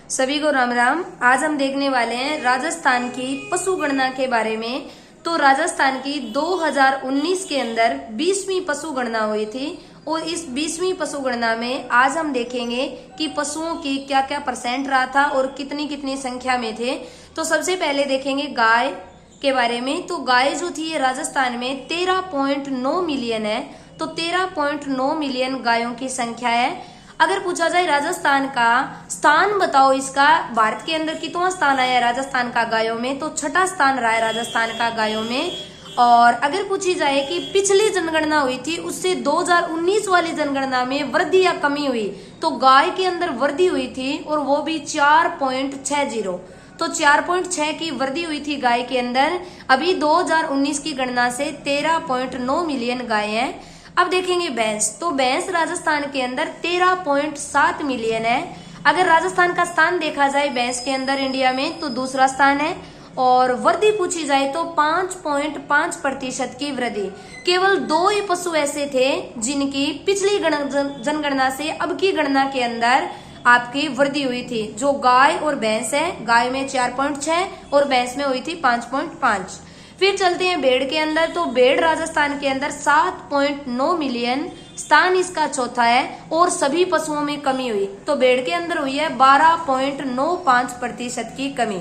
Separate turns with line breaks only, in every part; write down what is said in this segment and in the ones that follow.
सभी को राम राम। आज हम देखने वाले हैं राजस्थान की पशु गणना के बारे में। तो राजस्थान की 2019 के अंदर 20वीं पशु गणना हुई थी और इस 20वीं पशु गणना में आज हम देखेंगे कि पशुओं की क्या क्या परसेंट रहा था और कितनी कितनी संख्या में थे। तो सबसे पहले देखेंगे गाय के बारे में। तो गाय जो थी ये राजस्थान में 13.9 मिलियन है। तो 13.9 मिलियन गायों की संख्या है। अगर पूछा जाए राजस्थान का स्थान बताओ, इसका भारत के अंदर कितना स्थान आया है राजस्थान का गायों में, तो छठा स्थान रहा है राजस्थान का गायों में। और अगर पूछी जाए कि पिछली जनगणना हुई थी उससे 2019 वाली जनगणना में वृद्धि या कमी हुई, तो गाय के अंदर वृद्धि हुई थी और वो भी 4.60। तो 4.6 की वृद्धि हुई थी गाय के अंदर। अभी 2019 की गणना से 13.9 मिलियन गाय हैं। अब देखेंगे भैंस। तो भैंस राजस्थान के अंदर 13.7 मिलियन है। अगर राजस्थान का स्थान देखा जाए भैंस के अंदर इंडिया में, तो दूसरा स्थान है। और वृद्धि पूछी जाए तो 5.5% की वृद्धि। केवल 2 ही पशु ऐसे थे जिनकी पिछली जनगणना से अब की गणना के अंदर आपकी वृद्धि हुई थी, जो गाय और भैंस है। गाय में 4.6 और भैंस में हुई थी 5.5। फिर चलते हैं भेड़ के अंदर। तो भेड़ राजस्थान के अंदर 7.9 मिलियन, स्थान इसका चौथा है और सभी पशुओं में कमी हुई। तो भेड़ के अंदर हुई है 12.95% की कमी।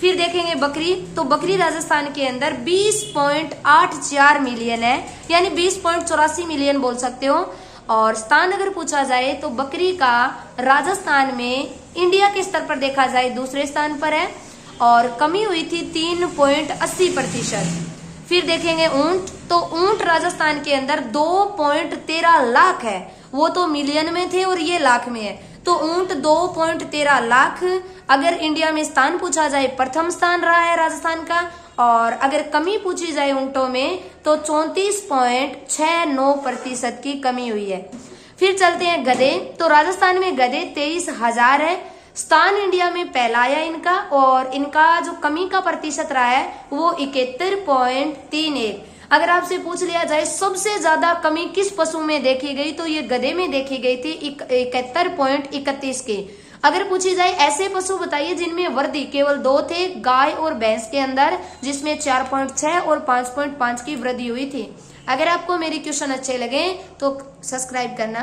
फिर देखेंगे बकरी। तो बकरी राजस्थान के अंदर 20.84 मिलियन है, यानी 20.84 मिलियन बोल सकते हो। और स्थान अगर पूछा जाए तो बकरी का राजस्थान में इंडिया के स्तर पर देखा जाए दूसरे स्थान पर है और कमी हुई थी 3.80%। फिर देखेंगे ऊंट। तो ऊंट राजस्थान के अंदर 2.13 लाख है, वो तो मिलियन में थे और ये लाख में है। तो ऊंट 2.13 लाख। अगर इंडिया में स्थान पूछा जाए प्रथम स्थान रहा है राजस्थान का। और अगर कमी पूछी जाए ऊंटों में तो 34.69% की कमी हुई है। फिर चलते हैं गधे। तो राजस्थान में गधे 23,000 है। स्थान इंडिया में पहला आया इनका और इनका जो कमी का प्रतिशत रहा है वो 71.31। अगर आपसे पूछ लिया जाए सबसे ज्यादा कमी किस पशु में देखी गई, तो ये गधे में देखी गई थी 71.31 की। अगर पूछी जाए ऐसे पशु बताइए जिनमें वृद्धि, केवल 2 थे, गाय और भैंस के अंदर, जिसमें 4.6 और 5.5 की वृद्धि हुई थी। अगर आपको मेरी क्वेश्चन अच्छे लगे तो सब्सक्राइब करना।